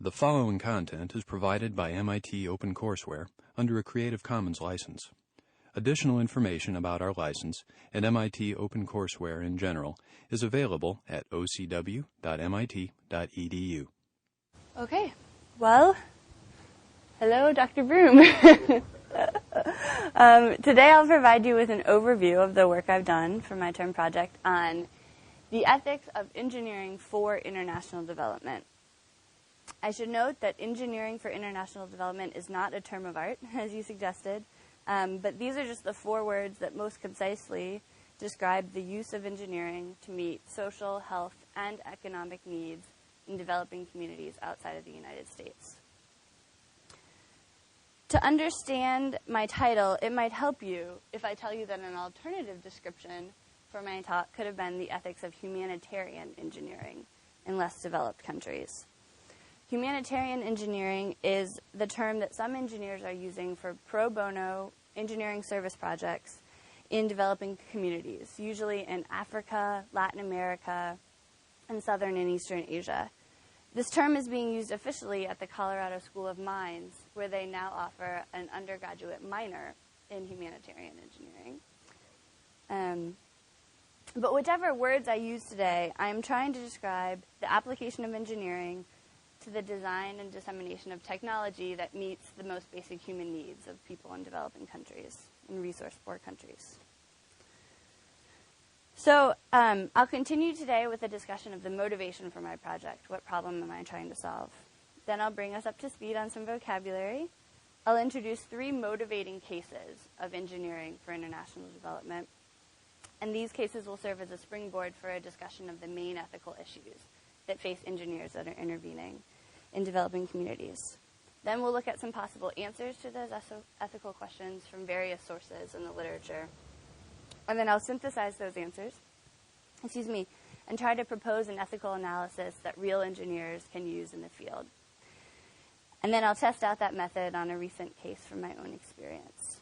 The following content is provided by MIT OpenCourseWare under a Creative Commons license. Additional information about our license and MIT OpenCourseWare in general is available at ocw.mit.edu. Okay, well, hello, Dr. Broome. Today I'll provide you with an overview of the work I've done for my term project on the ethics of engineering for international development. I should note that engineering for international development is not a term of art, as you suggested, but these are just the 4 words that most concisely describe the use of engineering to meet social, health, and economic needs in developing communities outside of the United States. To understand my title, it might help you if I tell you that an alternative description for my talk could have been the ethics of humanitarian engineering in less developed countries. Humanitarian engineering is the term that some engineers are using for pro bono engineering service projects in developing communities, usually in Africa, Latin America, and Southern and Eastern Asia. This term is being used officially at the Colorado School of Mines, where they now offer an undergraduate minor in humanitarian engineering. But whichever words I use today, I am trying to describe the application of engineering to the design and dissemination of technology that meets the most basic human needs of people in developing countries and resource-poor countries. So I'll continue today with a discussion of the motivation for my project. What problem am I trying to solve? Then I'll bring us up to speed on some vocabulary. I'll introduce 3 motivating cases of engineering for international development. And these cases will serve as a springboard for a discussion of the main ethical issues that face engineers that are intervening in developing communities. Then we'll look at some possible answers to those ethical questions from various sources in the literature. And then I'll synthesize those answers, and try to propose an ethical analysis that real engineers can use in the field. And then I'll test out that method on a recent case from my own experience.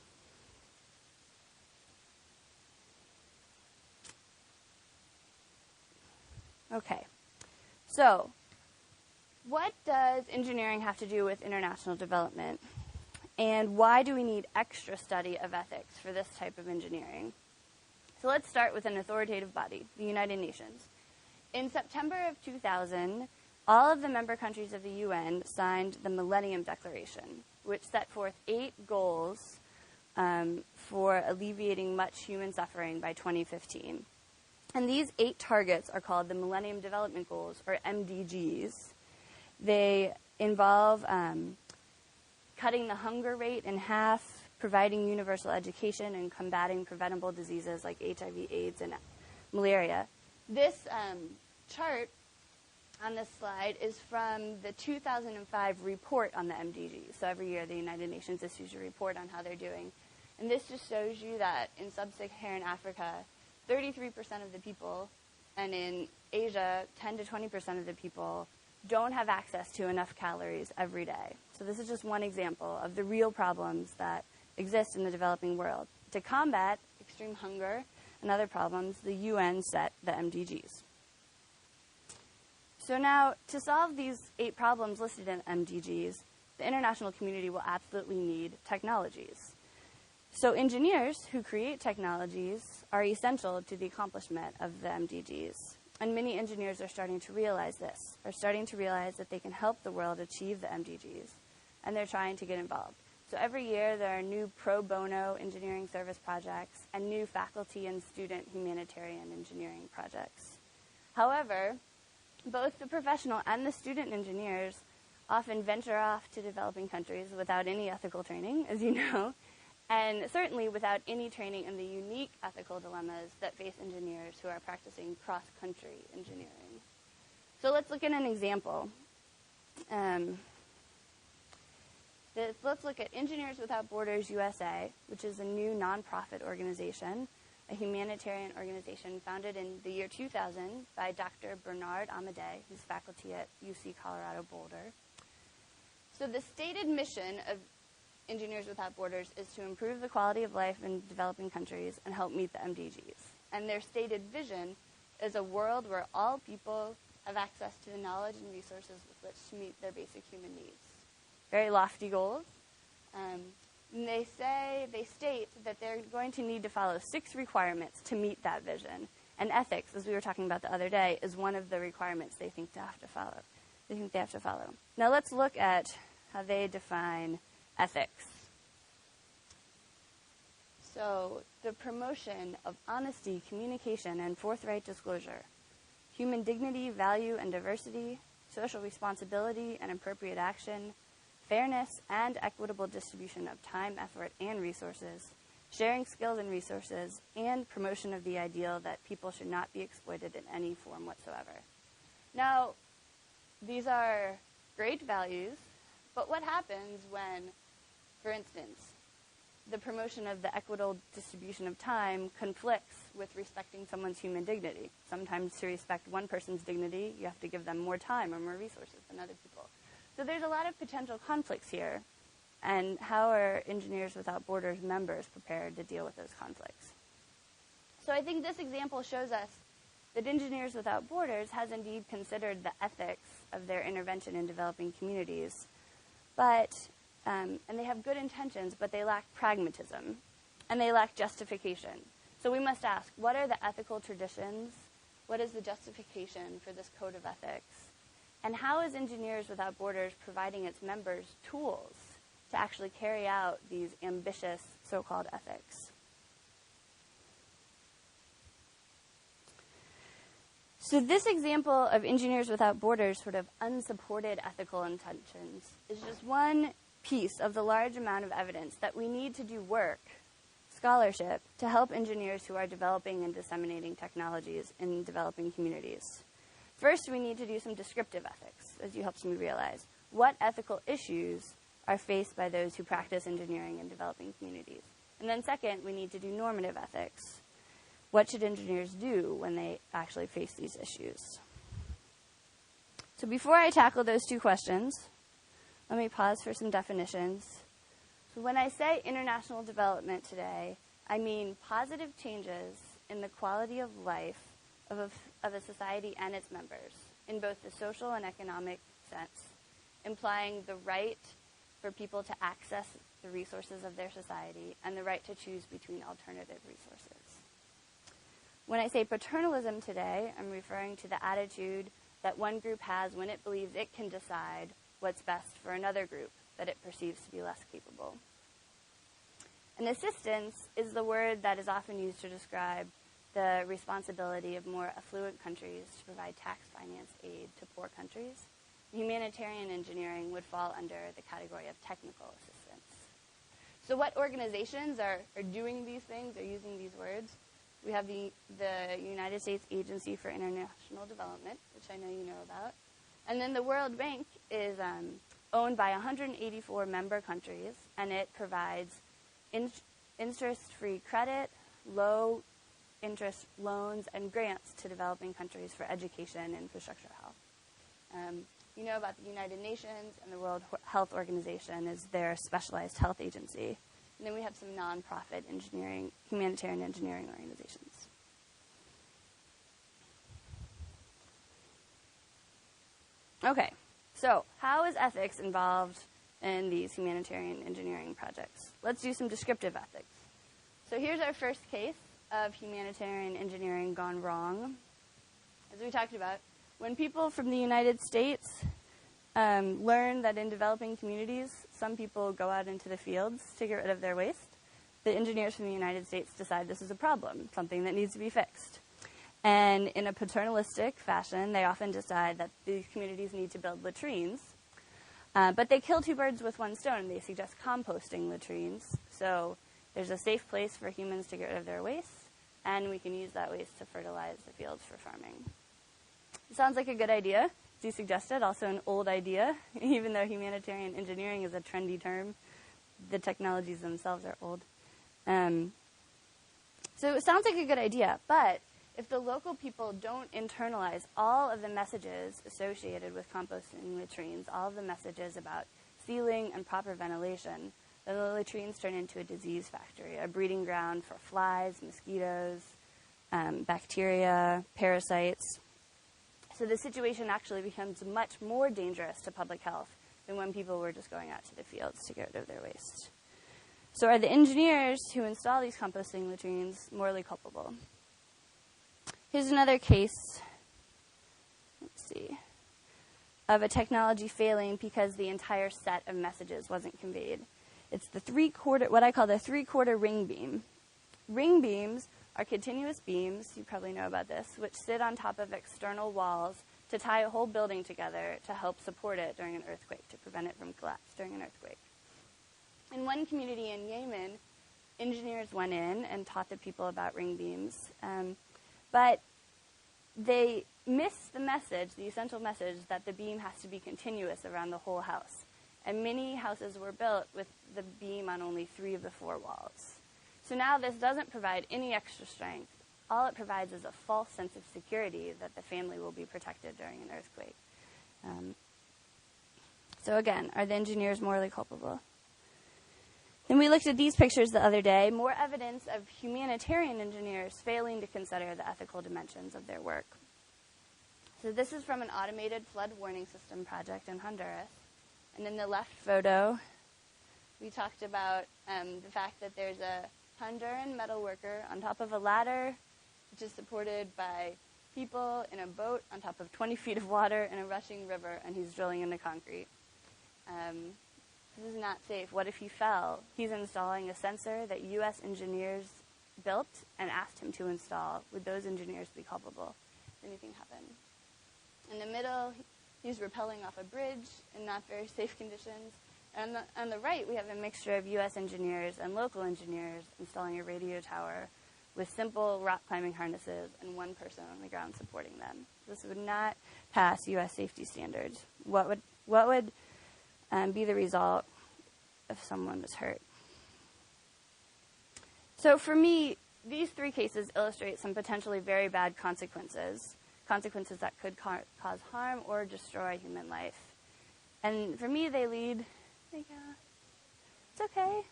Okay, so what does engineering have to do with international development? And why do we need extra study of ethics for this type of engineering? So let's start with an authoritative body, the United Nations. In September of 2000, all of the member countries of the UN signed the Millennium Declaration, which set forth 8 goals for alleviating much human suffering by 2015. And these 8 targets are called the Millennium Development Goals, or MDGs. They involve cutting the hunger rate in half, providing universal education, and combating preventable diseases like HIV, AIDS, and malaria. This chart on this slide is from the 2005 report on the MDGs. So every year the United Nations issues a report on how they're doing. And this just shows you that in sub-Saharan Africa, 33% of the people, and in Asia, 10 to 20% of the people don't have access to enough calories every day. So this is just one example of the real problems that exist in the developing world. To combat extreme hunger and other problems, the UN set the MDGs. So now, to solve these 8 problems listed in MDGs, the international community will absolutely need technologies. So engineers who create technologies are essential to the accomplishment of the MDGs. And many engineers are starting to realize this, are starting to realize that they can help the world achieve the MDGs, and they're trying to get involved. So every year there are new pro bono engineering service projects and new faculty and student humanitarian engineering projects. However, both the professional and the student engineers often venture off to developing countries without any ethical training, as you know, and certainly without any training in the unique ethical dilemmas that face engineers who are practicing cross-country engineering. So let's look at an example. Let's look at Engineers Without Borders USA, which is a new nonprofit organization, a humanitarian organization founded in the year 2000 by Dr. Bernard Amadei, who's faculty at UC Colorado Boulder. So the stated mission of Engineers Without Borders is to improve the quality of life in developing countries and help meet the MDGs. And their stated vision is a world where all people have access to the knowledge and resources with which to meet their basic human needs. Very lofty goals. And they state that they're going to need to follow 6 requirements to meet that vision. And ethics, as we were talking about the other day, is one of the requirements they think they have to follow. Now let's look at how they define ethics. So, the promotion of honesty, communication, and forthright disclosure, human dignity, value, and diversity, social responsibility and appropriate action, fairness and equitable distribution of time, effort, and resources, sharing skills and resources, and promotion of the ideal that people should not be exploited in any form whatsoever. Now, these are great values, but what happens when, for instance, the promotion of the equitable distribution of time conflicts with respecting someone's human dignity? Sometimes to respect one person's dignity, you have to give them more time or more resources than other people. So there's a lot of potential conflicts here. And how are Engineers Without Borders members prepared to deal with those conflicts? So I think this example shows us that Engineers Without Borders has indeed considered the ethics of their intervention in developing communities, but and they have good intentions, but they lack pragmatism, and they lack justification. So we must ask, what are the ethical traditions? What is the justification for this code of ethics? And how is Engineers Without Borders providing its members tools to actually carry out these ambitious so-called ethics? So this example of Engineers Without Borders' sort of unsupported ethical intentions is just one piece of the large amount of evidence that we need to do work, scholarship, to help engineers who are developing and disseminating technologies in developing communities. First, we need to do some descriptive ethics, as you helped me realize. What ethical issues are faced by those who practice engineering in developing communities? And then second, we need to do normative ethics. What should engineers do when they actually face these issues? So before I tackle those 2 questions, let me pause for some definitions. So when I say international development today, I mean positive changes in the quality of life of a society and its members, in both the social and economic sense, implying the right for people to access the resources of their society and the right to choose between alternative resources. When I say paternalism today, I'm referring to the attitude that one group has when it believes it can decide what's best for another group that it perceives to be less capable. And assistance is the word that is often used to describe the responsibility of more affluent countries to provide tax-financed aid to poor countries. Humanitarian engineering would fall under the category of technical assistance. So what organizations are doing these things, are using these words? We have the United States Agency for International Development, which I know you know about. And then the World Bank is owned by 184 member countries, and it provides interest-free credit, low-interest loans, and grants to developing countries for education, infrastructure, health. You know about the United Nations, and the World Health Organization is their specialized health agency. And then we have some nonprofit humanitarian engineering organizations. Okay, so how is ethics involved in these humanitarian engineering projects? Let's do some descriptive ethics. So here's our first case of humanitarian engineering gone wrong. As we talked about, when people from the United States learn that in developing communities, some people go out into the fields to get rid of their waste, the engineers from the United States decide this is a problem, something that needs to be fixed. And in a paternalistic fashion, they often decide that these communities need to build latrines. But they kill 2 birds with 1 stone. They suggest composting latrines. So there's a safe place for humans to get rid of their waste, and we can use that waste to fertilize the fields for farming. It sounds like a good idea, as you suggested, also an old idea. Even though humanitarian engineering is a trendy term, the technologies themselves are old. So it sounds like a good idea, but if the local people don't internalize all of the messages associated with composting latrines, all of the messages about sealing and proper ventilation, then the latrines turn into a disease factory, a breeding ground for flies, mosquitoes, bacteria, parasites. So the situation actually becomes much more dangerous to public health than when people were just going out to the fields to get rid of their waste. So are the engineers who install these composting latrines morally culpable? Here's another case, of a technology failing because the entire set of messages wasn't conveyed. It's what I call the three-quarter ring beam. Ring beams are continuous beams, you probably know about this, which sit on top of external walls to tie a whole building together to help support it during an earthquake, to prevent it from collapse during an earthquake. In one community in Yemen, engineers went in and taught the people about ring beams, but they missed the message, the essential message, that the beam has to be continuous around the whole house. And many houses were built with the beam on only 3 of the 4 walls. So now this doesn't provide any extra strength. All it provides is a false sense of security that the family will be protected during an earthquake. So again, are the engineers morally culpable? Then we looked at these pictures the other day, more evidence of humanitarian engineers failing to consider the ethical dimensions of their work. So this is from an automated flood warning system project in Honduras. And in the left photo, we talked about the fact that there's a Honduran metal worker on top of a ladder, which is supported by people in a boat on top of 20 feet of water in a rushing river, and he's drilling into concrete. This is not safe. What if he fell? He's installing a sensor that U.S. engineers built and asked him to install. Would those engineers be culpable? If anything happened? In the middle, he's rappelling off a bridge in not very safe conditions. And on the right, we have a mixture of U.S. engineers and local engineers installing a radio tower with simple rock climbing harnesses and one person on the ground supporting them. This would not pass U.S. safety standards. What would be the result if someone was hurt? So for me, these 3 cases illustrate some potentially very bad consequences that could cause harm or destroy human life. And for me, they lead... It's okay.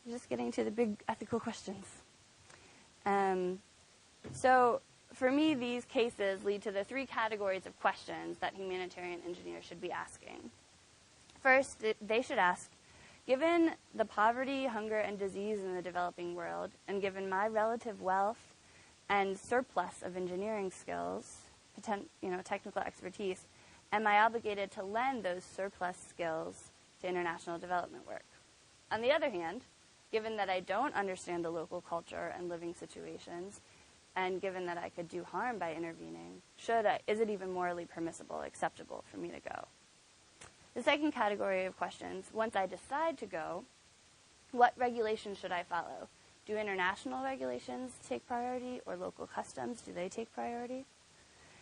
We're just getting to the big ethical questions. So for me, these cases lead to the 3 categories of questions that humanitarian engineers should be asking. First, they should ask, given the poverty, hunger, and disease in the developing world, and given my relative wealth and surplus of engineering skills, technical expertise, am I obligated to lend those surplus skills to international development work? On the other hand, given that I don't understand the local culture and living situations, and given that I could do harm by intervening, is it even morally permissible, acceptable for me to go? The second category of questions, once I decide to go, what regulations should I follow? Do international regulations take priority, or local customs, do they take priority?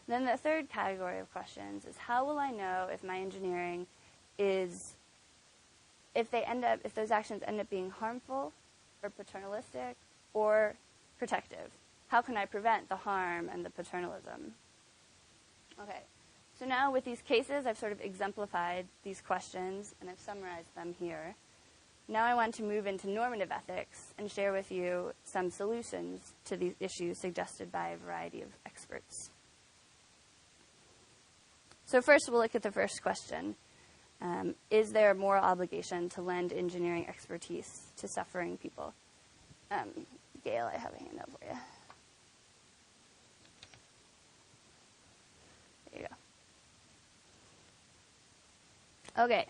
Then the third category of questions is, how will I know if my engineering is, if those actions end up being harmful or paternalistic or protective? How can I prevent the harm and the paternalism? Okay, so now with these cases, I've sort of exemplified these questions and I've summarized them here. Now I want to move into normative ethics and share with you some solutions to these issues suggested by a variety of experts. So first, we'll look at the first question. Is there a moral obligation to lend engineering expertise to suffering people? Gail, I have a handout for you. There you go. Okay.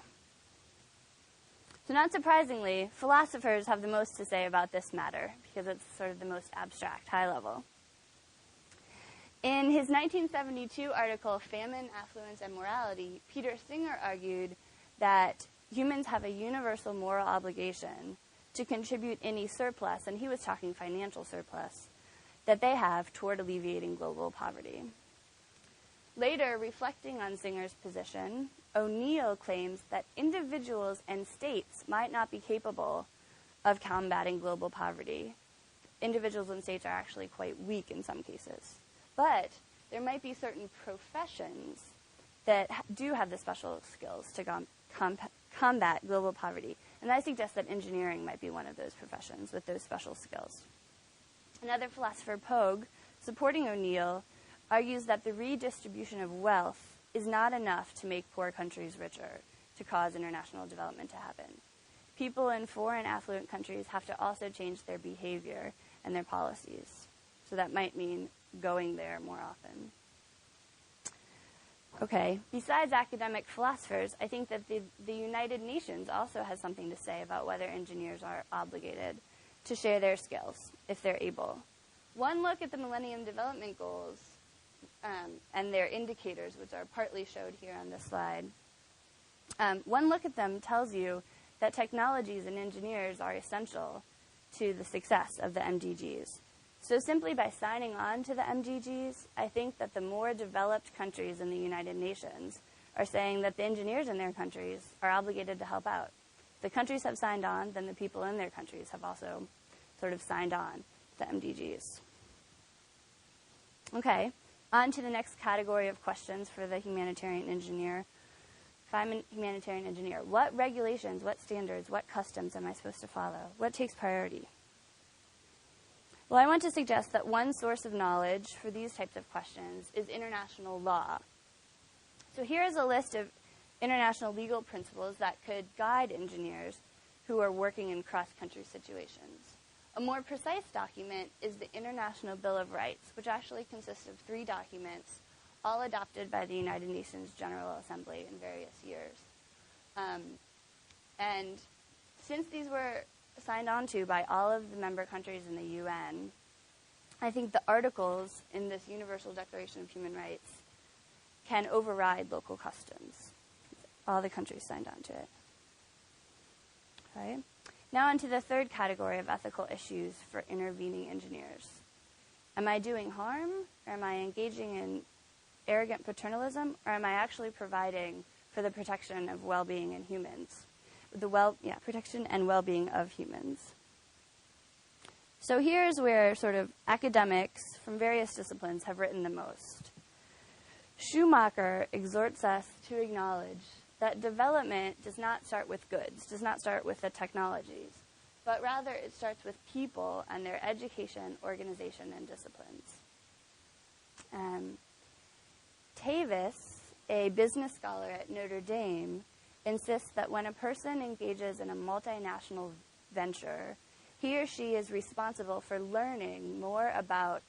So not surprisingly, philosophers have the most to say about this matter because it's sort of the most abstract, high level. In his 1972 article, Famine, Affluence, and Morality, Peter Singer argued that humans have a universal moral obligation to contribute any surplus, and he was talking financial surplus, that they have toward alleviating global poverty. Later, reflecting on Singer's position, O'Neill claims that individuals and states might not be capable of combating global poverty. Individuals and states are actually quite weak in some cases. But there might be certain professions that do have the special skills to combat global poverty. And I suggest that engineering might be one of those professions with those special skills. Another philosopher, Pogue, supporting O'Neill, argues that the redistribution of wealth is not enough to make poor countries richer to cause international development to happen. People in foreign affluent countries have to also change their behavior and their policies. So that might mean going there more often. Okay, besides academic philosophers, I think that the United Nations also has something to say about whether engineers are obligated to share their skills, if they're able. One look at the Millennium Development Goals and their indicators, which are partly showed here on this slide. One look at them tells you that technologies and engineers are essential to the success of the MDGs. So simply by signing on to the MDGs, I think that the more developed countries in the United Nations are saying that the engineers in their countries are obligated to help out. If the countries have signed on, then the people in their countries have also sort of signed on to the MDGs. Okay, on to the next category of questions for the humanitarian engineer. If I'm a humanitarian engineer, what regulations, what standards, what customs am I supposed to follow? What takes priority? Well, I want to suggest that one source of knowledge for these types of questions is international law. So here is a list of international legal principles that could guide engineers who are working in cross-country situations. A more precise document is the International Bill of Rights, which actually consists of 3 documents, all adopted by the United Nations General Assembly in various years. And since these were signed on to by all of the member countries in the UN, I think the articles in this Universal Declaration of Human Rights can override local customs. All the countries signed on to it. Okay. Now on to the third category of ethical issues for intervening engineers. Am I doing harm, or am I engaging in arrogant paternalism, or am I actually providing for the protection of well-being in humans? Protection and well-being of humans. So here's where sort of academics from various disciplines have written the most. Schumacher exhorts us to acknowledge that development does not start with goods, does not start with the technologies, but rather it starts with people and their education, organization, and disciplines. Tavis, a business scholar at Notre Dame, insists that when a person engages in a multinational venture, he or she is responsible for learning more about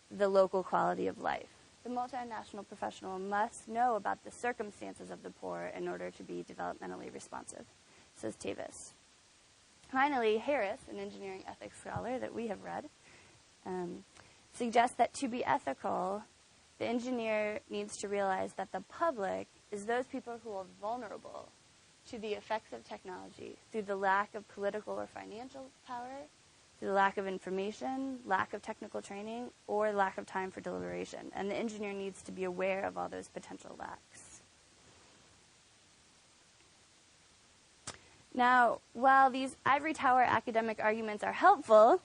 the local quality of life. The multinational professional must know about the circumstances of the poor in order to be developmentally responsive, says Tavis. Finally, Harris, an engineering ethics scholar that we have read, suggests that to be ethical, the engineer needs to realize that the public is those people who are vulnerable to the effects of technology through the lack of political or financial power, through the lack of information, lack of technical training, or lack of time for deliberation. And the engineer needs to be aware of all those potential lacks. Now, while these ivory tower academic arguments are helpful,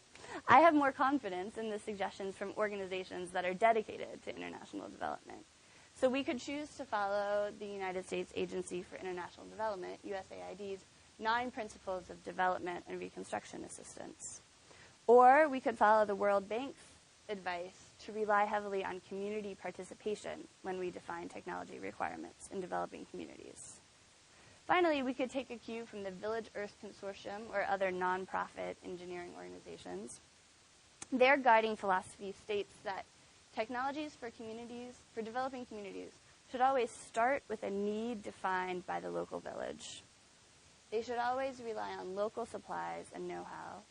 I have more confidence in the suggestions from organizations that are dedicated to international development. So we could choose to follow the United States Agency for International Development, USAID's 9 principles of development and reconstruction assistance. Or we could follow the World Bank's advice to rely heavily on community participation when we define technology requirements in developing communities. Finally, we could take a cue from the Village Earth Consortium or other nonprofit engineering organizations. Their guiding philosophy states that technologies for developing communities, should always start with a need defined by the local village. They should always rely on local supplies and know-how.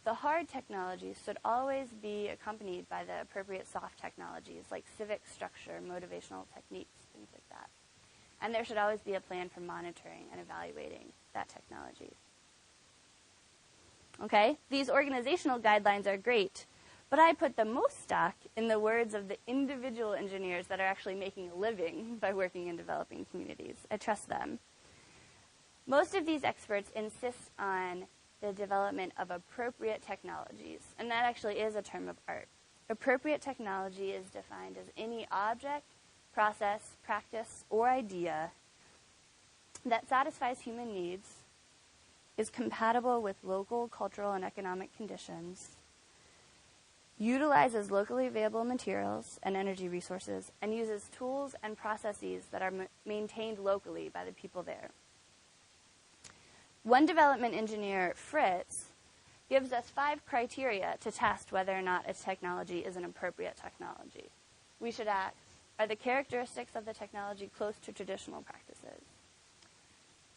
The hard technologies should always be accompanied by the appropriate soft technologies like civic structure, motivational techniques, things like that. And there should always be a plan for monitoring and evaluating that technology. Okay, these organizational guidelines are great, but I put the most stock in the words of the individual engineers that are actually making a living by working in developing communities. I trust them. Most of these experts insist on the development of appropriate technologies, and that actually is a term of art. Appropriate technology is defined as any object, process, practice, or idea that satisfies human needs, is compatible with local, cultural, and economic conditions, utilizes locally available materials and energy resources, and uses tools and processes that are maintained locally by the people there. One development engineer, Fritz, gives us 5 criteria to test whether or not a technology is an appropriate technology. We should ask, are the characteristics of the technology close to traditional practices?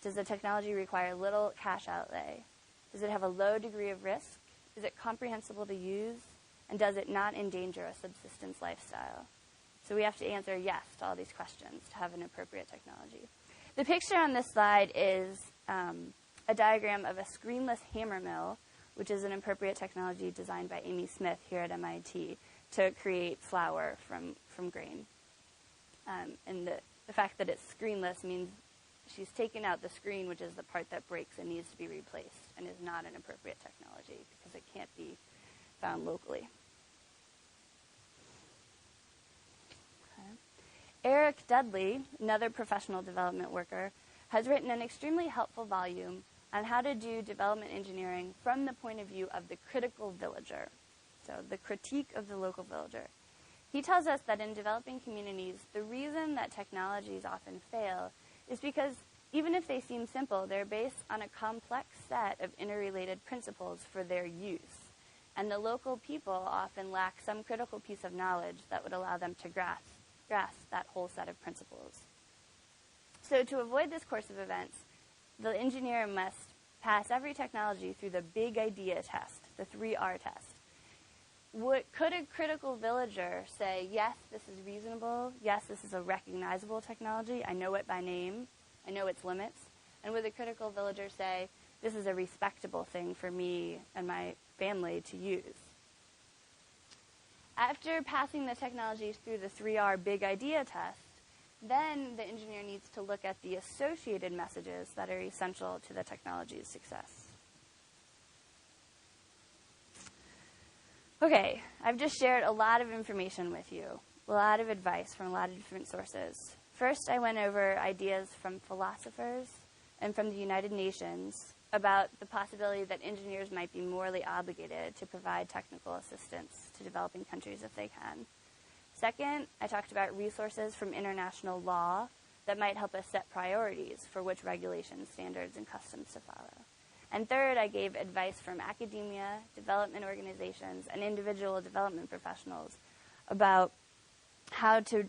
Does the technology require little cash outlay? Does it have a low degree of risk? Is it comprehensible to use? And does it not endanger a subsistence lifestyle? So we have to answer yes to all these questions to have an appropriate technology. The picture on this slide is a diagram of a screenless hammer mill, which is an appropriate technology designed by Amy Smith here at MIT to create flour from grain. And the fact that it's screenless means she's taken out the screen, which is the part that breaks and needs to be replaced, and is not an appropriate technology because it can't be found locally. Okay. Eric Dudley, another professional development worker, has written an extremely helpful volume on how to do development engineering from the point of view of the critical villager, so the critique of the local villager. He tells us that in developing communities, the reason that technologies often fail is because even if they seem simple, they're based on a complex set of interrelated principles for their use. And the local people often lack some critical piece of knowledge that would allow them to grasp that whole set of principles. So to avoid this course of events, the engineer must pass every technology through the big idea test, the 3R test. Could a critical villager say, yes, this is reasonable, yes, this is a recognizable technology, I know it by name, I know its limits? And would the critical villager say, this is a respectable thing for me and my family to use? After passing the technologies through the 3R big idea test, then the engineer needs to look at the associated messages that are essential to the technology's success. Okay, I've just shared a lot of information with you, a lot of advice from a lot of different sources. First, I went over ideas from philosophers and from the United Nations about the possibility that engineers might be morally obligated to provide technical assistance to developing countries if they can. Second, I talked about resources from international law that might help us set priorities for which regulations, standards, and customs to follow. And third, I gave advice from academia, development organizations, and individual development professionals about how to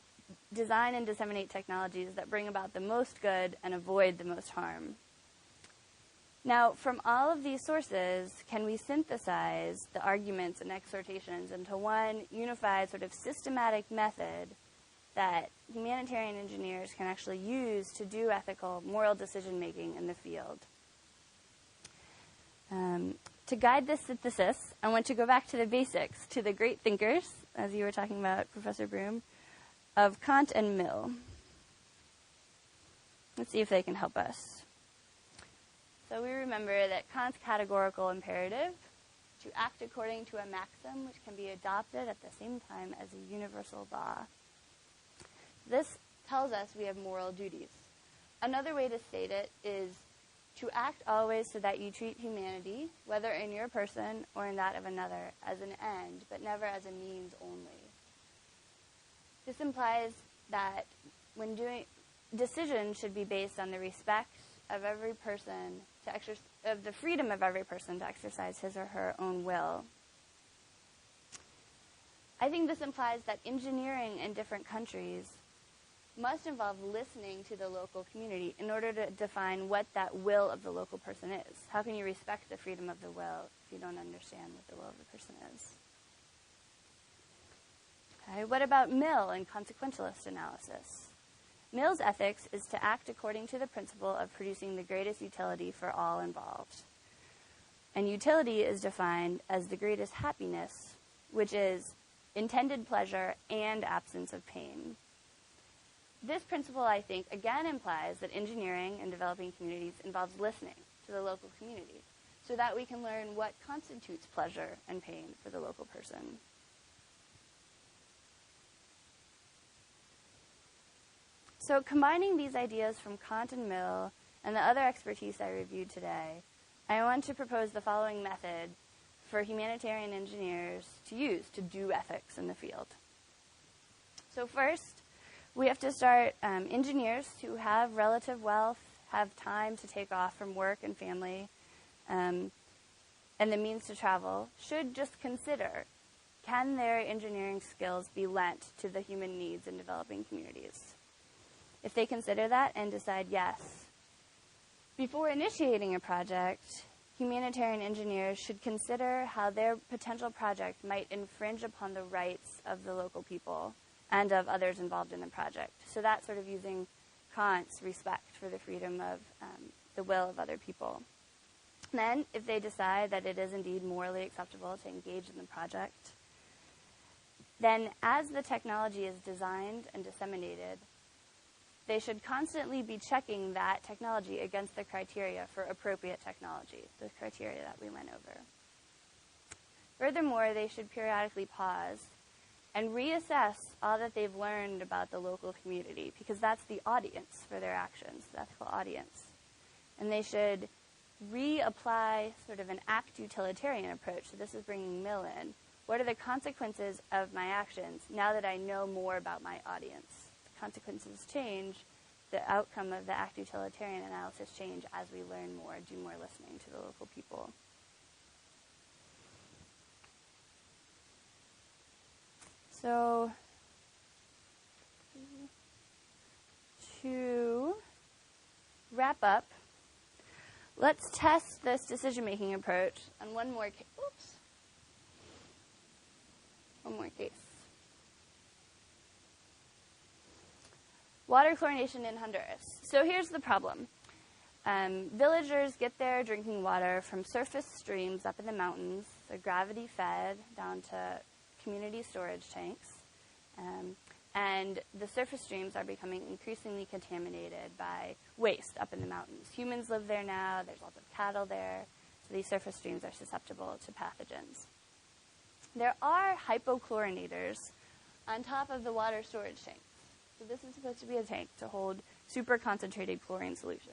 design and disseminate technologies that bring about the most good and avoid the most harm. Now, from all of these sources, can we synthesize the arguments and exhortations into one unified sort of systematic method that humanitarian engineers can actually use to do ethical, moral decision-making in the field? To guide this synthesis, I want to go back to the basics, to the great thinkers, as you were talking about, Professor Broome, of Kant and Mill. Let's see if they can help us. So we remember that Kant's categorical imperative, to act according to a maxim which can be adopted at the same time as a universal law. This tells us we have moral duties. Another way to state it is to act always so that you treat humanity, whether in your person or in that of another, as an end, but never as a means only. This implies that when doing decisions should be based on the respect of every person of the freedom of every person to exercise his or her own will. I think this implies that engineering in different countries must involve listening to the local community in order to define what that will of the local person is. How can you respect the freedom of the will if you don't understand what the will of the person is? Okay, what about Mill and consequentialist analysis? Mill's ethics is to act according to the principle of producing the greatest utility for all involved. And utility is defined as the greatest happiness, which is intended pleasure and absence of pain. This principle, I think, again implies that engineering in developing communities involves listening to the local community so that we can learn what constitutes pleasure and pain for the local person. So combining these ideas from Kant and Mill and the other expertise I reviewed today, I want to propose the following method for humanitarian engineers to use to do ethics in the field. So first, we have to start engineers who have relative wealth, have time to take off from work and family, and the means to travel, should just consider, can their engineering skills be lent to the human needs in developing communities? If they consider that and decide yes, before initiating a project, humanitarian engineers should consider how their potential project might infringe upon the rights of the local people and of others involved in the project. So that's sort of using Kant's respect for the freedom of the will of other people. Then, if they decide that it is indeed morally acceptable to engage in the project, then as the technology is designed and disseminated, they should constantly be checking that technology against the criteria for appropriate technology, the criteria that we went over. Furthermore, they should periodically pause and reassess all that they've learned about the local community, because that's the audience for their actions, the ethical audience. And they should reapply sort of an act utilitarian approach. So this is bringing Mill in. What are the consequences of my actions now that I know more about my audience? The consequences change. The outcome of the act utilitarian analysis change as we learn more, do more listening to the local people. So, to wrap up, let's test this decision-making approach on one more case. Water chlorination in Honduras. So here's the problem. Villagers get their drinking water from surface streams up in the mountains. They're gravity-fed down to community storage tanks. And the surface streams are becoming increasingly contaminated by waste up in the mountains. Humans live there now. There's lots of cattle there. So these surface streams are susceptible to pathogens. There are hypochlorinators on top of the water storage tanks. So this is supposed to be a tank to hold super concentrated chlorine solution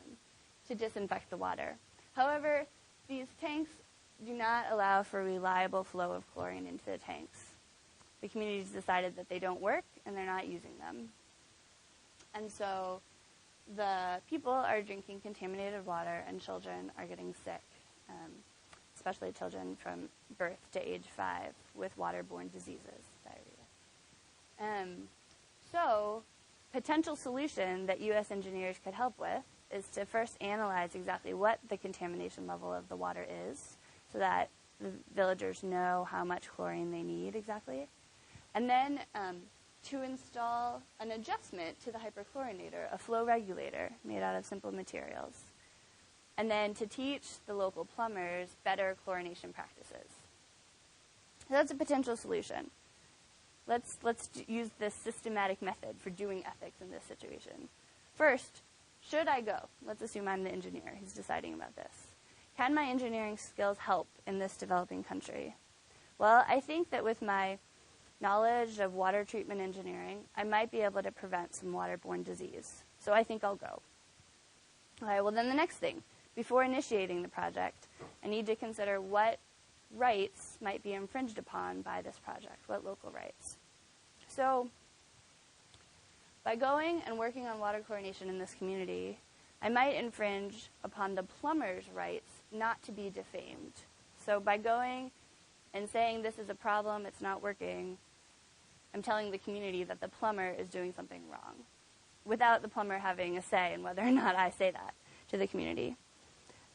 to disinfect the water. However, these tanks do not allow for reliable flow of chlorine into the tanks. The community's decided that they don't work and they're not using them. And so the people are drinking contaminated water and children are getting sick, especially children from birth to age 5 with waterborne diseases, diarrhea. So potential solution that U.S. engineers could help with is to first analyze exactly what the contamination level of the water is so that the villagers know how much chlorine they need exactly. And then to install an adjustment to the hyperchlorinator, a flow regulator made out of simple materials. And then to teach the local plumbers better chlorination practices. So that's a potential solution. Let's use this systematic method for doing ethics in this situation. First, should I go? Let's assume I'm the engineer who's deciding about this. Can my engineering skills help in this developing country? Well, I think that with my knowledge of water treatment engineering, I might be able to prevent some waterborne disease. So I think I'll go. All right, well then the next thing, before initiating the project, I need to consider what rights might be infringed upon by this project, what local rights. So by going and working on water chlorination in this community, I might infringe upon the plumber's rights not to be defamed. So by going and saying this is a problem, it's not working, I'm telling the community that the plumber is doing something wrong, without the plumber having a say in whether or not I say that to the community.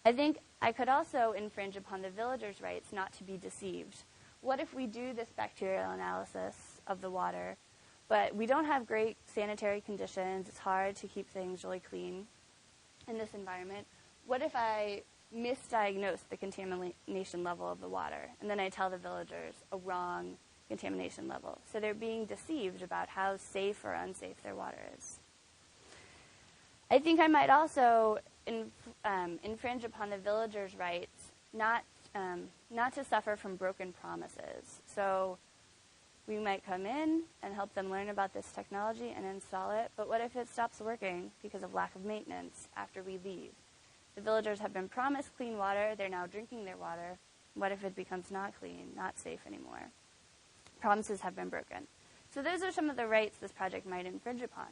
I think I could also infringe upon the villagers' rights not to be deceived. What if we do this bacterial analysis of the water, but we don't have great sanitary conditions, it's hard to keep things really clean in this environment? What if I misdiagnose the contamination level of the water, and then I tell the villagers a wrong contamination level? So they're being deceived about how safe or unsafe their water is. I think I might also infringe upon the villagers' rights not to suffer from broken promises. So we might come in and help them learn about this technology and install it, but what if it stops working because of lack of maintenance after we leave? The villagers have been promised clean water, they're now drinking their water, What if it becomes not clean, not safe anymore? Promises have been broken. So those are some of the rights this project might infringe upon.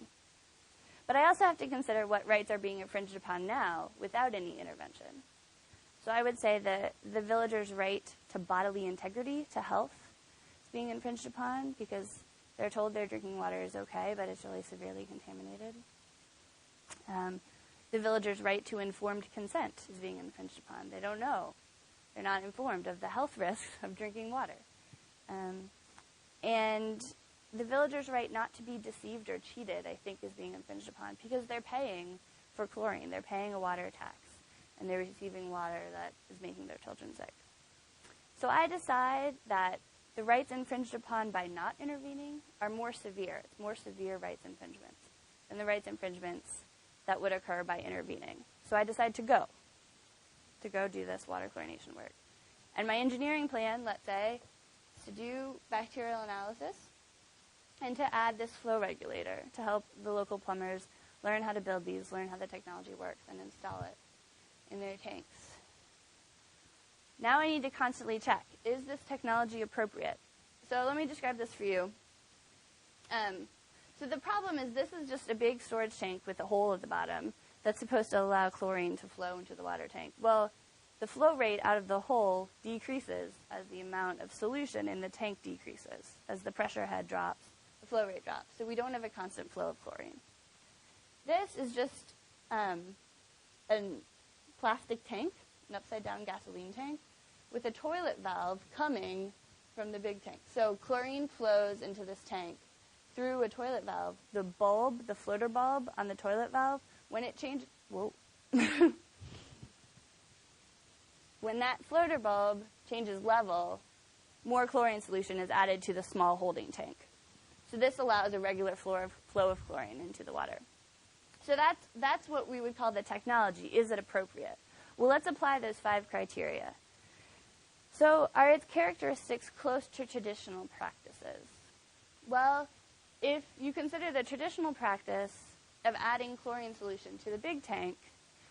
But I also have to consider what rights are being infringed upon now without any intervention. So I would say that the villagers' right to bodily integrity, to health, is being infringed upon because they're told their drinking water is okay, but it's really severely contaminated. The villagers' right to informed consent is being infringed upon. They don't know. They're not informed of the health risks of drinking water. And the villagers' right not to be deceived or cheated, I think, is being infringed upon because they're paying for chlorine. They're paying a water tax, and they're receiving water that is making their children sick. So I decide that the rights infringed upon by not intervening are more severe. It's more severe rights infringements than the rights infringements that would occur by intervening. So I decide to go do this water chlorination work. And my engineering plan, let's say, is to do bacterial analysis and to add this flow regulator to help the local plumbers learn how to build these, learn how the technology works, and install it in their tanks. Now I need to constantly check, is this technology appropriate? So let me describe this for you. So the problem is this is just a big storage tank with a hole at the bottom that's supposed to allow chlorine to flow into the water tank. Well, the flow rate out of the hole decreases as the amount of solution in the tank decreases. As the pressure head drops, the flow rate drops. So we don't have a constant flow of chlorine. This is just a plastic tank, an upside-down gasoline tank, with a toilet valve coming from the big tank. So chlorine flows into this tank through a toilet valve. The bulb, the floater bulb on the toilet valve, when it changes, when that floater bulb changes level, more chlorine solution is added to the small holding tank. So this allows a regular flow of chlorine into the water. So that's what we would call the technology. Is it appropriate? Well, let's apply those 5 criteria. So are its characteristics close to traditional practices? Well, if you consider the traditional practice of adding chlorine solution to the big tank,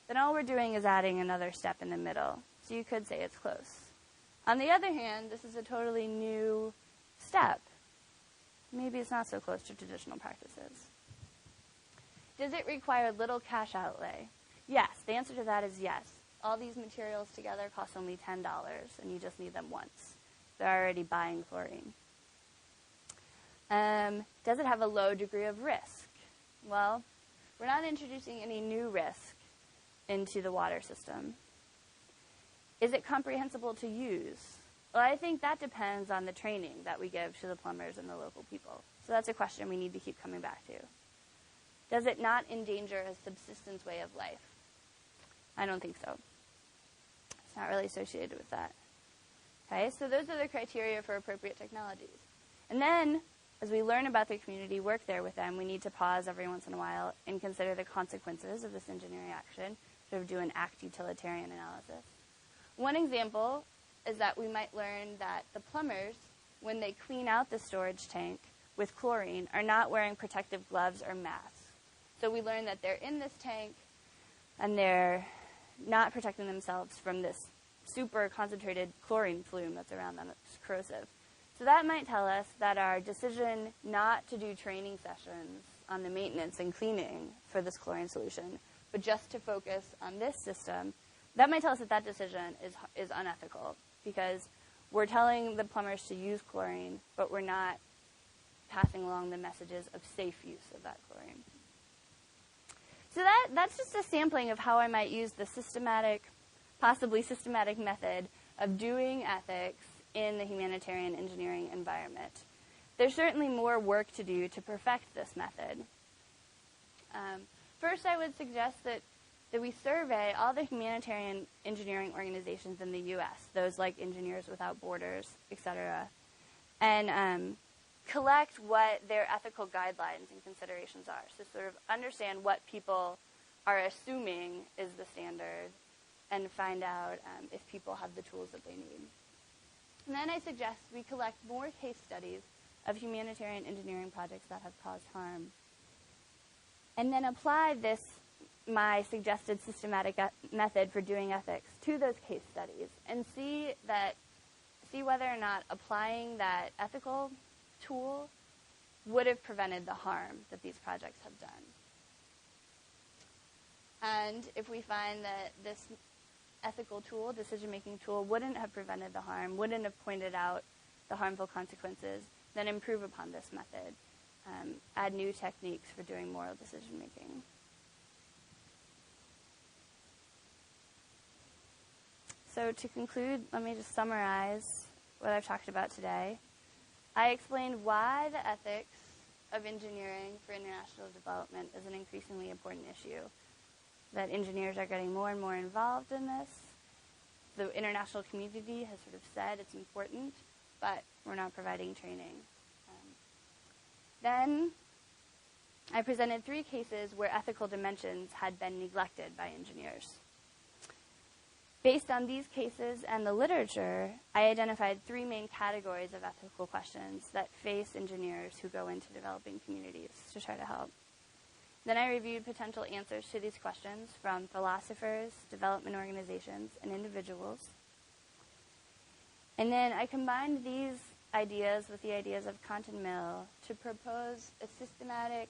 then all we're doing is adding another step in the middle. So you could say it's close. On the other hand, this is a totally new step. Maybe it's not so close to traditional practices. Does it require little cash outlay? Yes. The answer to that is yes. All these materials together cost only $10, and you just need them once. They're already buying chlorine. Does it have a low degree of risk? Well, we're not introducing any new risk into the water system. Is it comprehensible to use? Well, I think that depends on the training that we give to the plumbers and the local people. So that's a question we need to keep coming back to. Does it not endanger a subsistence way of life? I don't think so. It's not really associated with that. Okay, so those are the criteria for appropriate technologies. And then, as we learn about the community, work there with them, we need to pause every once in a while and consider the consequences of this engineering action, sort of do an act utilitarian analysis. One example is that we might learn that the plumbers, when they clean out the storage tank with chlorine, are not wearing protective gloves or masks. So we learn that they're in this tank and they're not protecting themselves from this super concentrated chlorine plume that's around them that's corrosive. So that might tell us that our decision not to do training sessions on the maintenance and cleaning for this chlorine solution, but just to focus on this system, that might tell us that that decision is unethical because we're telling the plumbers to use chlorine, but we're not passing along the messages of safe use of that chlorine. So that's just a sampling of how I might use the possibly systematic method of doing ethics in the humanitarian engineering environment. There's certainly more work to do to perfect this method. First, I would suggest that we survey all the humanitarian engineering organizations in the U.S., those like Engineers Without Borders, etc., and collect what their ethical guidelines and considerations are. So sort of understand what people are assuming is the standard and find out if people have the tools that they need. And then I suggest we collect more case studies of humanitarian engineering projects that have caused harm. And then apply this my suggested systematic method for doing ethics to those case studies and see whether or not applying that ethical tool would have prevented the harm that these projects have done. And if we find that this ethical tool, decision-making tool, wouldn't have prevented the harm, wouldn't have pointed out the harmful consequences, then improve upon this method. Add new techniques for doing moral decision-making. So to conclude, let me just summarize what I've talked about today. I explained why the ethics of engineering for international development is an increasingly important issue, that engineers are getting more and more involved in this. The international community has sort of said it's important, but we're not providing training. Then I presented 3 cases where ethical dimensions had been neglected by engineers. Based on these cases and the literature, I identified 3 main categories of ethical questions that face engineers who go into developing communities to try to help. Then I reviewed potential answers to these questions from philosophers, development organizations, and individuals. And then I combined these ideas with the ideas of Kant and Mill to propose a systematic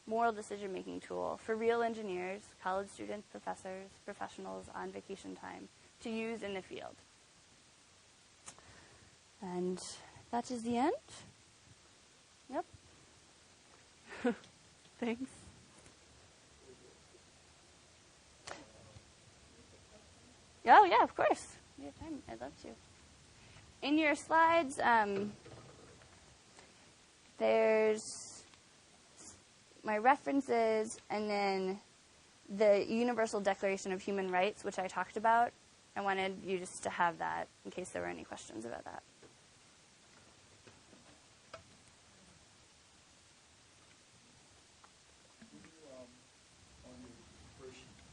moral decision-making tool for real engineers, college students, professors, professionals on vacation time to use in the field. And that is the end. Yep. Thanks. Oh, yeah, of course. We have time. I'd love to. In your slides, there's my references, and then the Universal Declaration of Human Rights, which I talked about. I wanted you just to have that in case there were any questions about that.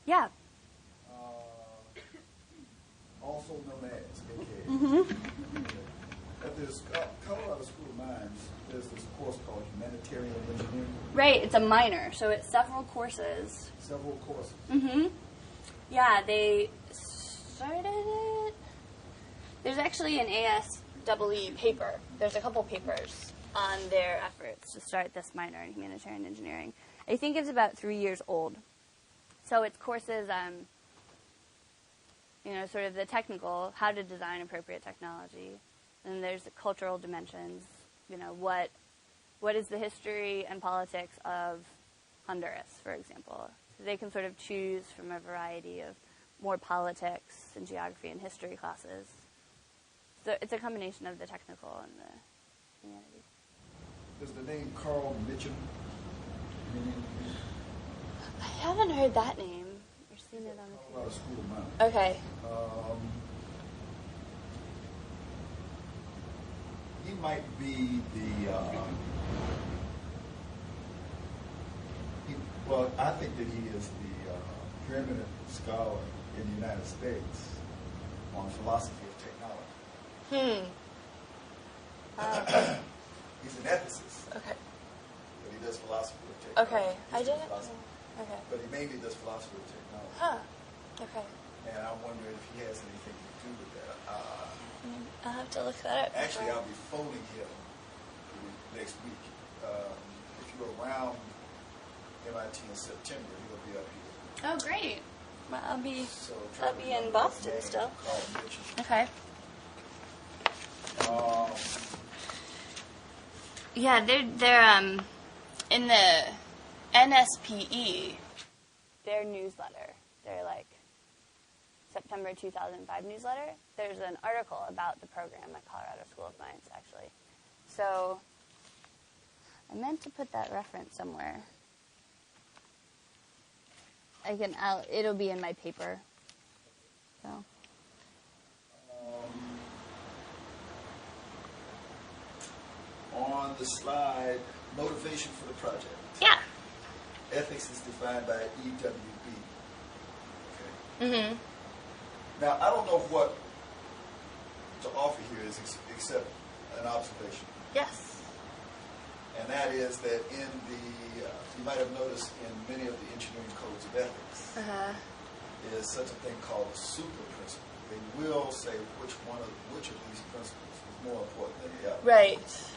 Yeah. Also known as, okay. At this Colorado School of Mines, there's this course called Humanitarian Engineering. Right, it's a minor, so it's several courses. Several courses. Mm-hmm. Yeah, they started it. There's actually an ASEE paper. There's a couple papers on their efforts to start this minor in humanitarian engineering. I think it's about 3 years old. So it's courses, sort of the technical, how to design appropriate technology. And there's the cultural dimensions, what is the history and politics of Honduras, for example. So they can sort of choose from a variety of more politics and geography and history classes. So it's a combination of the technical and the humanities. Does the name Carl Mitchum mean anything? I haven't heard that name or seen it on the Colorado School of Mines. Okay. He might be I think that he is the preeminent scholar in the United States on philosophy of technology. He's an ethicist. Okay. But he does philosophy of technology. Okay. I didn't. Okay. But he mainly does philosophy of technology. Huh. Okay. And I wonder if he has anything to do with that. I'll have to look that up. Actually, I'll be phoning him next week. If you're around MIT in September, he'll be up here. Oh, great. Well, I'll be in remember Boston his name, still. Carl Mitchum. Okay. Yeah, they're in the NSPE, their newsletter, their September 2005 newsletter, there's an article about the program at Colorado School of Mines, actually. So I meant to put that reference somewhere. It'll be in my paper. So. On the slide, motivation for the project. Yeah. Ethics is defined by EWB. Okay. Mm-hmm. Now, I don't know what to offer here except an observation. Yes. And that is that in the, you might have noticed in many of the engineering codes of ethics, is such a thing called a super principle. They will say which of these principles is more important than the other. Right.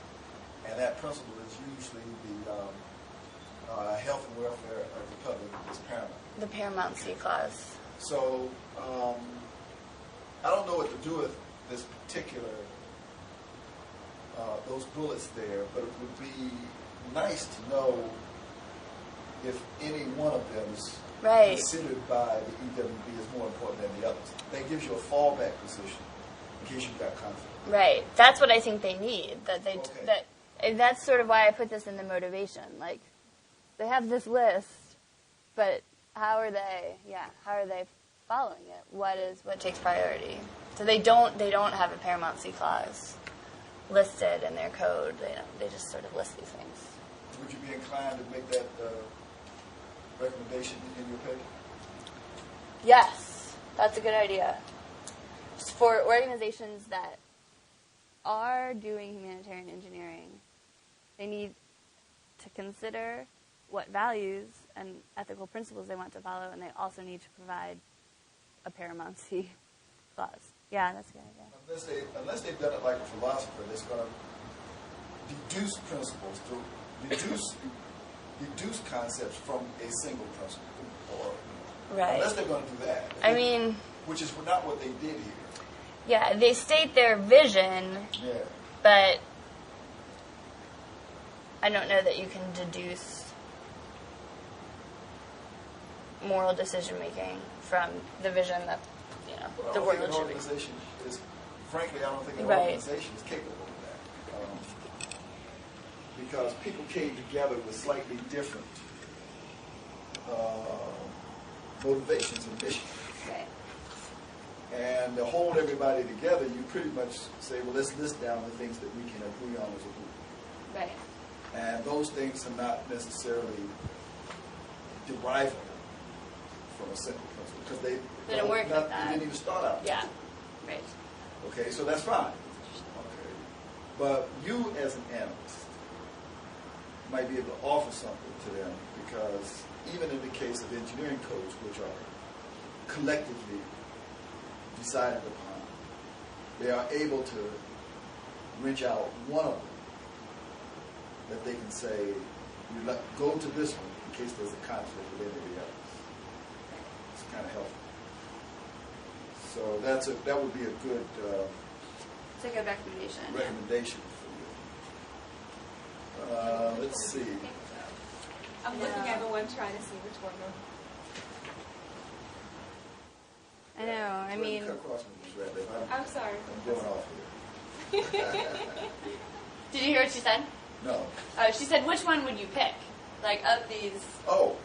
And that principle is usually the health and welfare of the public is paramount. The paramountcy clause. So I don't know what to do with this particular, those bullets there, but it would be nice to know if any one of them is considered by the EWB as more important than the others. That gives you a fallback position in case you've got conflict. Right. That's what I think they need. That's sort of why I put this in the motivation. Like, they have this list, but how are they following it? What takes priority? So they don't have a paramountcy clause listed in their code. They just sort of list these things. Would you be inclined to make that recommendation in your paper? Yes, that's a good idea. Just for organizations that are doing humanitarian engineering, they need to consider what values and ethical principles they want to follow, and they also need to provide a paramountcy clause. Yeah, that's a good idea. Unless they've done it like a philosopher that's going to deduce principles, deduce concepts from a single principle. Unless they're going to do that. Which is not what they did here. Yeah, they state their vision, but I don't know that you can deduce moral decision-making from the vision that, the world should be. Organization is, frankly, I don't think an organization is capable of that. Because people came together with slightly different motivations and missions. Right. And to hold everybody together, you pretty much say, well, let's list down the things that we can agree on as a group. Right. And those things are not necessarily derivable from a simple principle, because they didn't work like that. They didn't even start out. Yeah. Right. Okay, so that's fine. Okay. But you, as an analyst, might be able to offer something to them, because even in the case of engineering codes, which are collectively decided upon, they are able to wrench out one of them that they can say, go to this one in case there's a conflict with anybody else. It's kind of helpful. So that would be a good it's a good recommendation. Recommendation for you. Let's see. I'm looking at the one trying to see which one. I know. Cut across me, Ms. Radley. I'm sorry. I'm going off here. Did you hear what she said? No. She said, which one would you pick? Like, of these... Oh.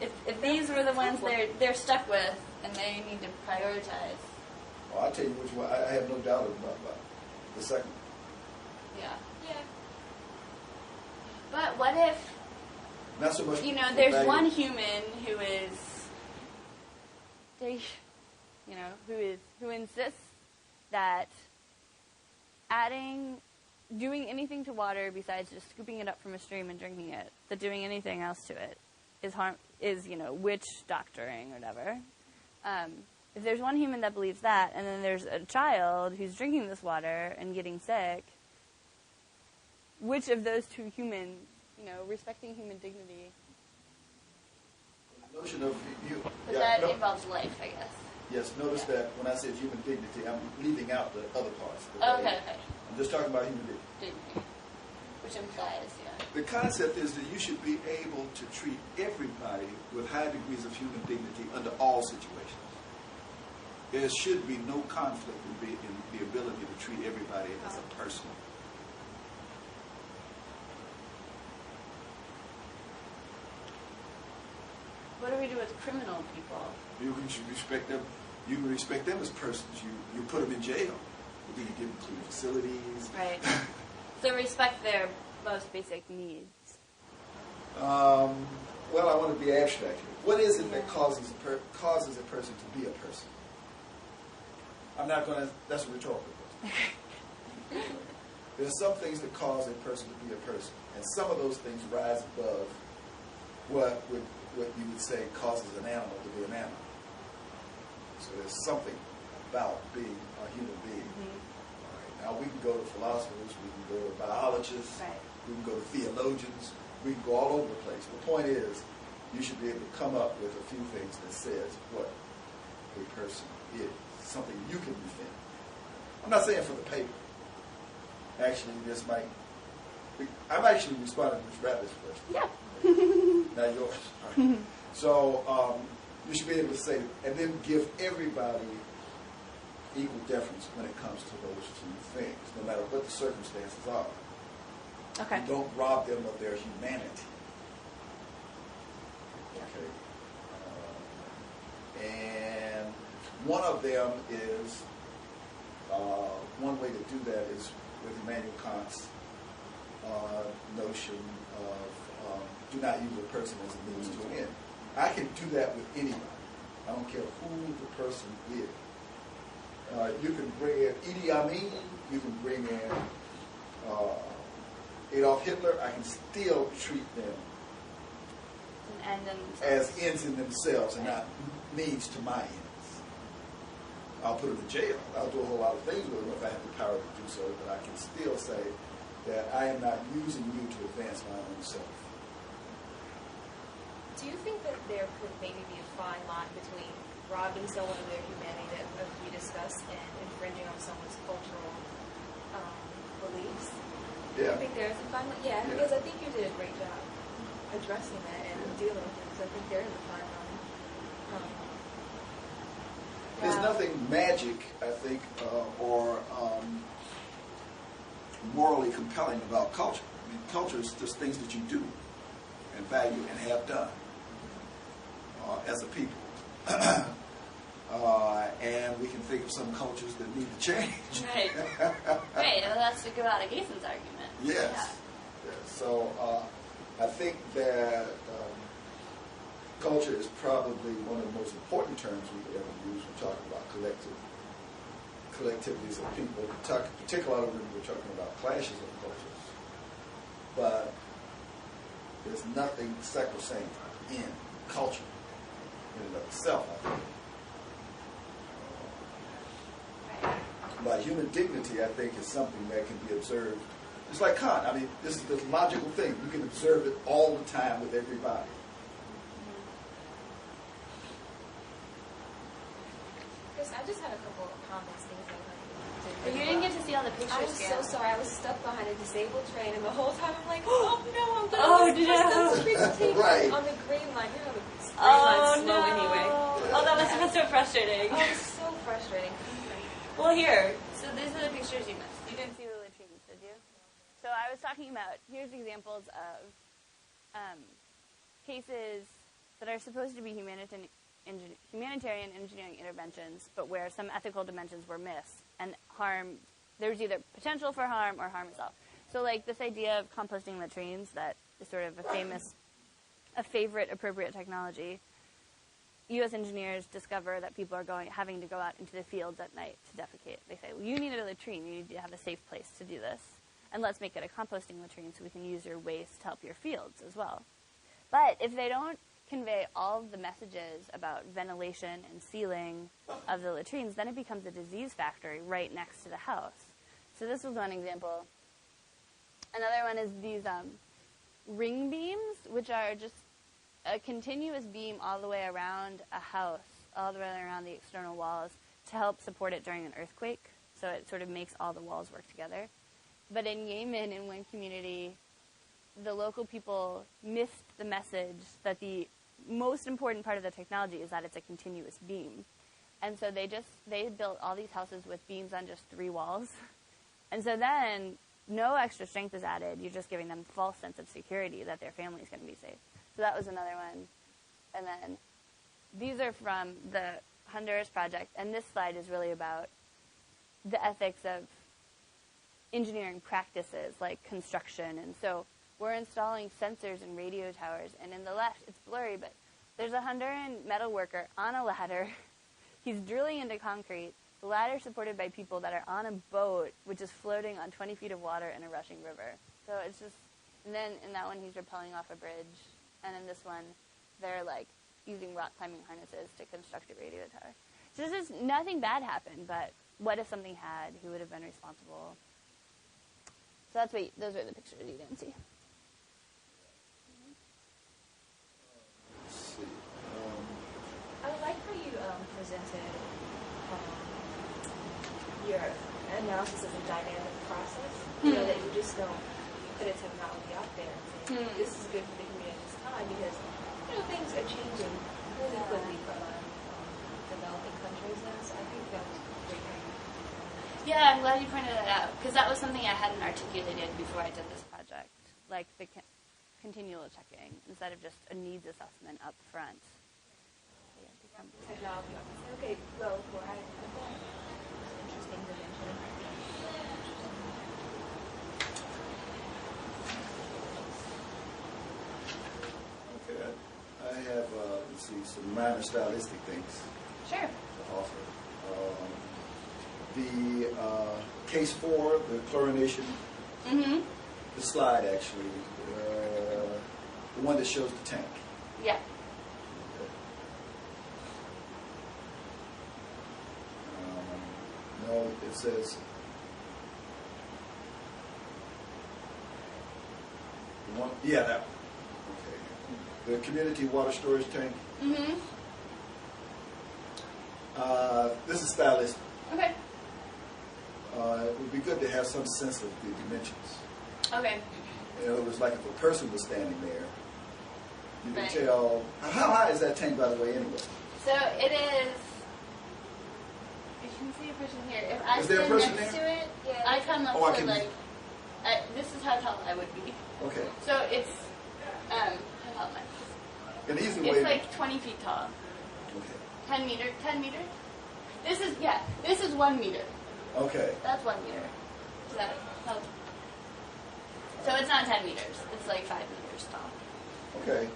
If these were the ones they're stuck with, and they need to prioritize. Well, I'll tell you which one. I have no doubt about the second. Yeah. Yeah. But what if... Not so much... there's one human who is... who insists that doing anything to water besides just scooping it up from a stream and drinking it, that doing anything else to it is witch doctoring or whatever. If there's one human that believes that, and then there's a child who's drinking this water and getting sick, which of those two humans, respecting human dignity? The notion of you. But that involves life, I guess. Yes, notice that when I said human dignity, I'm leaving out the other parts. Okay. I'm just talking about human dignity. Which implies, The concept is that you should be able to treat everybody with high degrees of human dignity under all situations. There should be no conflict in the ability to treat everybody as a person. What do we do with criminal people? You can respect them. You can respect them as persons. You put them in jail. You can give them clean facilities. Right. So respect their most basic needs. Well, I want to be abstract here. What is it that causes a person to be a person? I'm not going to. That's a rhetorical question. There are some things that cause a person to be a person, and some of those things rise above what you would say causes an animal to be an animal. So there's something about being a human being. All right. Now we can go to philosophers, we can go to biologists, we can go to theologians, we can go all over the place. The point is, you should be able to come up with a few things that says what a person is, something you can defend. I'm not saying for the paper. Actually, I'm actually responding to Ms. Bradley's question. Yeah. Not yours. All right. So you should be able to say, and then give everybody equal deference when it comes to those two things, no matter what the circumstances are. Okay. You don't rob them of their humanity. Okay. And one of them is, one way to do that is with Immanuel Kant's notion of do not use a person as a means to an end. I can do that with anybody. I don't care who the person is. You can bring in Idi Amin, you can bring in Adolf Hitler. I can still treat them as ends in themselves and not means to my ends. I'll put them in jail. I'll do a whole lot of things with them if I have the power to do so, but I can still say that I am not using you to advance my own self. Do you think that there could maybe be a fine line between robbing someone of their humanity, as we discussed, and infringing on someone's cultural beliefs? Yeah. I think there's a fine line. Yeah, because I think you did a great job addressing that and dealing with it. So I think there is a fine line. There's nothing magic, I think, or morally compelling about culture. I mean, culture is just things that you do and value and have done as a people. And we can think of some cultures that need to change. Right. Right. Well, that's to go out of Gason's argument. Yes. Yeah. Yes. So I think that culture is probably one of the most important terms we could ever use when talking about collectivities of people. Particularly when we're talking about clashes of cultures. But there's nothing sacrosanct in culture in and of itself, I think. But human dignity, I think, is something that can be observed. It's like Kant. I mean, this is the logical thing. You can observe it all the time with everybody. Chris, I just had a couple of comments, things I'd like to But you didn't get to see all the pictures. I'm so Gail. sorry. I was stuck behind a disabled train, and the whole time I'm like, oh no, I'm going Oh, to no. Right. on the green line. You know, the green line's slow anyway. Oh, that must have been so frustrating. Oh, it's so frustrating. Well, here. So these are the pictures you missed. You didn't see the latrines, did you? So I was talking about, here's examples of cases that are supposed to be humanitarian engineering interventions, but where some ethical dimensions were missed, and there was either potential for harm or harm itself. So like this idea of composting latrines, that is sort of a favorite appropriate technology. U.S. engineers discover that people are having to go out into the fields at night to defecate. They say, well, you need a latrine. You need to have a safe place to do this. And let's make it a composting latrine so we can use your waste to help your fields as well. But if they don't convey all of the messages about ventilation and sealing of the latrines, then it becomes a disease factory right next to the house. So this was one example. Another one is these ring beams, which are just a continuous beam all the way around a house, all the way around the external walls, to help support it during an earthquake. So it sort of makes all the walls work together. But in Yemen, in one community, the local people missed the message that the most important part of the technology is that it's a continuous beam. And so they built all these houses with beams on just 3 walls. And so then no extra strength is added. You're just giving them a false sense of security that their family is going to be safe. So that was another one. And then these are from the Honduras project. And this slide is really about the ethics of engineering practices like construction. And so we're installing sensors and radio towers. And in the left, it's blurry, but there's a Honduran metal worker on a ladder. He's drilling into concrete. The latter supported by people that are on a boat, which is floating on 20 feet of water in a rushing river. So it's just, and then in that one he's rappelling off a bridge, and in this one they're like using rock climbing harnesses to construct a radio tower. So this is, nothing bad happened, but what if something had? Who would have been responsible? So that's what, those are the pictures you didn't see. Let's see. I like how you presented your analysis of the dynamic process. You know, that you just don't put a technology out there and say, this is good for the community at this time, because, you know, things are changing really quickly for a lot of developing countries now. So I think that was great. Yeah, I'm glad you pointed that out, because that was something I hadn't articulated before I did this project, like the continual checking, instead of just a needs assessment up front. Technology. Okay, well, I interesting to mention. Okay, I have, let's see, some minor stylistic things Sure. to offer. The case 4, the chlorination, the slide actually, the one that shows the tank. Yeah. No, it says the one. Yeah, that one. Okay. The community water storage tank. This is stylistic. Okay. It would be good to have some sense of the dimensions. Okay. In other words, like if a person was standing there, you can Right. tell. How high is that tank, by the way, anyway? So it is. You can see a person here. If I Is there a stand person next there? to it, I come up Oh, I to can- like. This is how tall I would be. Okay. So it's. How tall am I? An easy way. It's like 20 feet tall. Okay. 10 meters. 10 meters. This is This is 1 meter. Okay. That's 1 meter. Does that help? So it's not 10 meters. It's like 5 meters tall. Okay.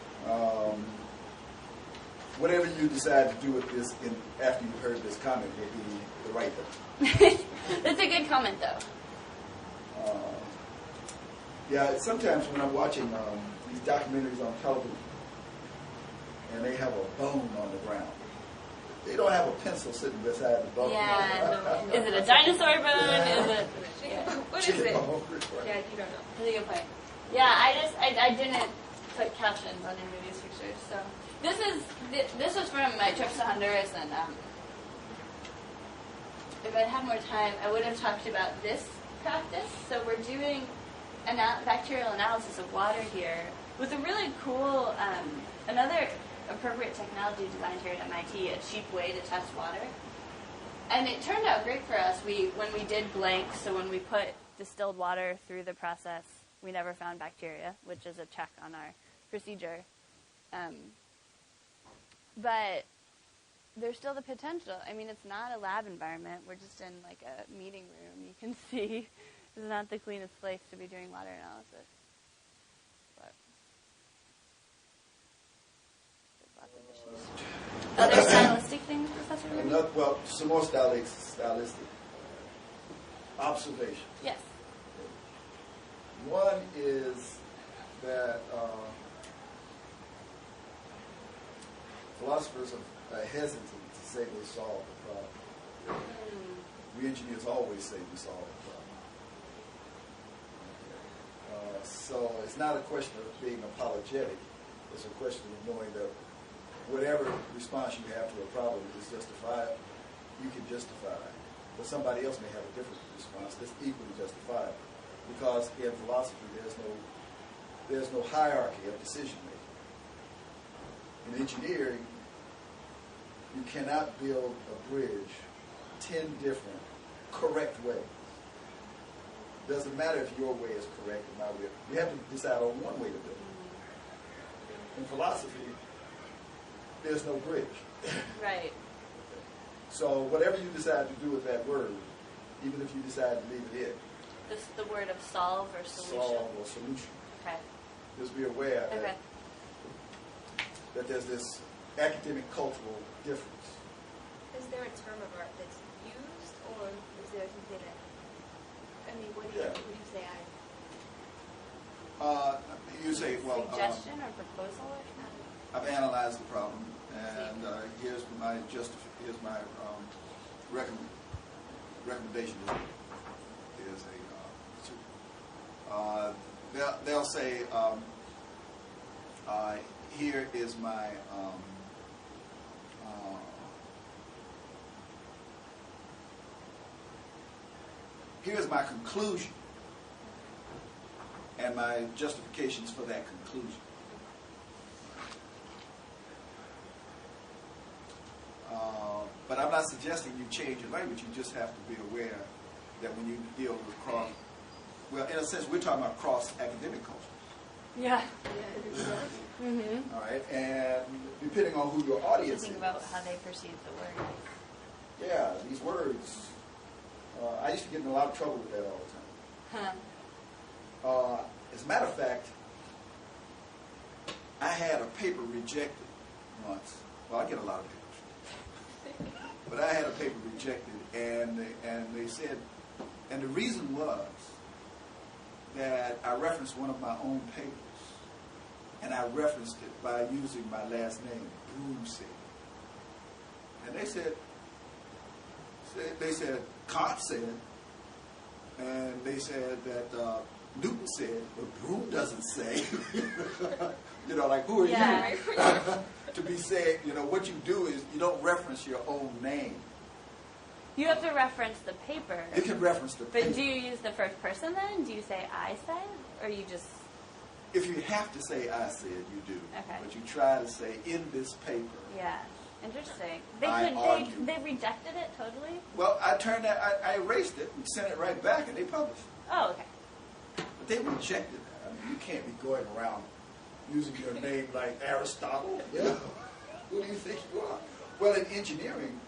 Whatever you decide to do with this after you've heard this comment will be the right thing. That's a good comment, though. Yeah, sometimes when I'm watching these documentaries on television and they have a bone on the ground, they don't have a pencil sitting beside the bone. Yeah. Is it a dinosaur bone? Is it? Yeah. What is Chicken it? bone. Yeah, you don't know. That's a good point. Yeah, I didn't put captions on any of these pictures. So this was from my trips to Honduras, and if I'd had more time, I would have talked about this practice. So we're doing bacterial analysis of water here with a really cool, another appropriate technology designed here at MIT, a cheap way to test water. And it turned out great for us. When we did blanks, so when we put distilled water through the process, we never found bacteria, which is a check on our procedure. But there's still the potential. I mean, it's not a lab environment. We're just in like a meeting room. You can see it's not the cleanest place to be doing water analysis. But there's lots of issues. Other stylistic things, Professor Ruby? Well, some more stylistic observation. Yes. One is that philosophers are hesitant to say they solved the problem. We engineers always say we solved the problem. So it's not a question of being apologetic. It's a question of knowing that whatever response you have to a problem is justified, you can justify it. But somebody else may have a different response that's equally justified. Because in philosophy, there's no hierarchy of decision making. In engineering, you cannot build a bridge 10 different correct ways. Doesn't matter if your way is correct or my way. You have to decide on one way to build it. In philosophy, there's no bridge. Right. So whatever you decide to do with that word, even if you decide to leave it in, This the word of solve or solution. solve or solution, Okay. just be aware Okay. that there's this academic cultural difference. Is there a term of art that's used, or is there something that, I mean, what do you say You say, well, Suggestion or proposal or something? I've analyzed the problem, and here's my recommendation. Is they'll say, here is my here's my conclusion and my justifications for that conclusion. But I'm not suggesting you change your language. You just have to be aware that when you deal with well, in a sense, we're talking about cross-academic cultures. Yeah. Mm-hmm. All right, and depending on who your audience think is. about how they perceive the word. Yeah, these words. I used to get in a lot of trouble with that all the time. As a matter of fact, I had a paper rejected once. Well, I get a lot of papers. But I had a paper rejected, and they said, and the reason was that I referenced one of my own papers, and I referenced it by using my last name, Broome said. And they said, Kant said, and they said that Newton said, but Broome doesn't say. You know, like, who are you to be saying, you know, what you do is you don't reference your own name. You have to reference the paper. You can reference the paper. But do you use the first person then? Do you say I said? Or you just... If you have to say I said, you do. Okay. But you try to say in this paper. Yeah. Interesting. They rejected it totally? Well, I erased it and sent it right back, and they published it. Oh, okay. But they rejected that. I mean, you can't be going around using your name like Aristotle. You know? Who do you think you are? Well, in engineering,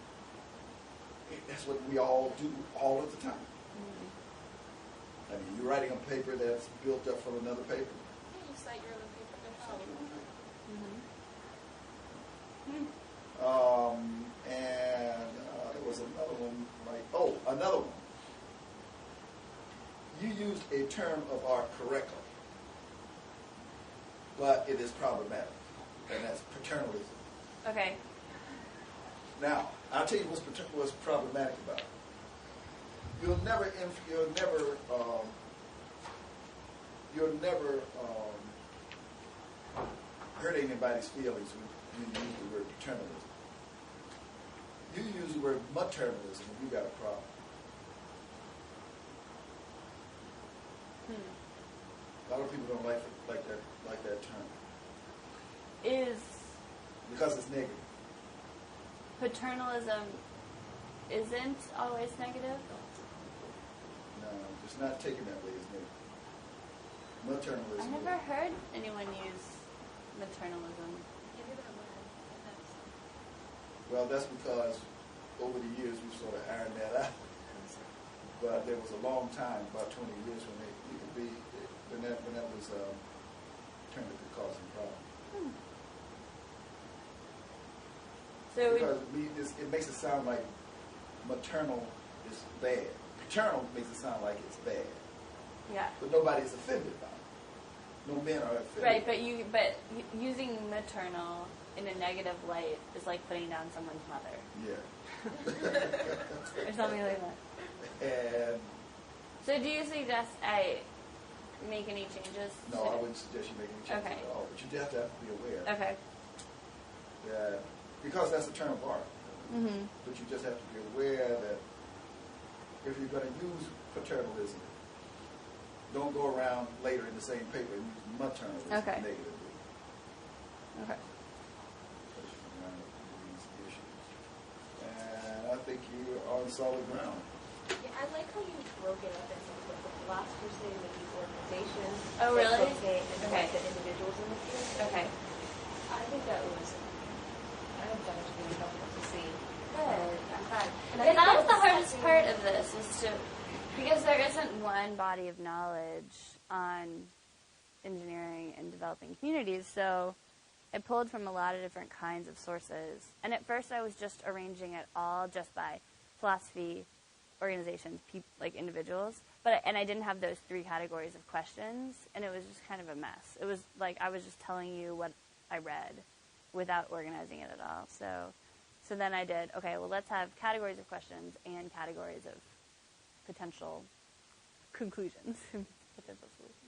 that's what we all do all of the time. Mm-hmm. I mean, you're writing a paper that's built up from another paper. Yeah, you cite your own paper. And there was another one, another one. You used a term of art correctly, but it is problematic, and that's paternalism. Okay. Now, I'll tell you what's problematic about it. You'll never hurt anybody's feelings when you use the word paternalism. You use the word maternalism, and you got a problem. A lot of people don't like that term. Because it's negative. Paternalism isn't always negative? No, it's not taken that way as negative. Maternalism. I never heard anyone use maternalism. Well, that's because over the years we've sort of ironed that out. But there was a long time, about 20 years, when that was term that could cause some problems. So because it makes it sound like maternal is bad. Paternal makes it sound like it's bad. Yeah. But nobody's offended by it. No men are offended. Right, but using maternal in a negative light is like putting down someone's mother. Yeah. Or something like that. And so do you suggest I make any changes? No, I wouldn't suggest you make any changes at all. But you have to be aware. Okay. That because that's a term of art. Mm-hmm. But you just have to be aware that if you're going to use paternalism, don't go around later in the same paper and use maternalism negatively. Okay. And I think you're on solid ground. Yeah, I like how you broke it up into what the philosophers say with these organizations. Oh, really? And like the individuals in the field. Okay. I think that was really helpful to see. Good. I'm glad. Yeah, that was the hardest part of this, because there isn't one body of knowledge on engineering and developing communities, so I pulled from a lot of different kinds of sources. And at first I was just arranging it all just by philosophy, organizations, like individuals. And I didn't have those 3 categories of questions, and it was just kind of a mess. It was like I was just telling you what I read without organizing it at all. So then I did, okay, well, let's have categories of questions and categories of potential conclusions. Potential solutions.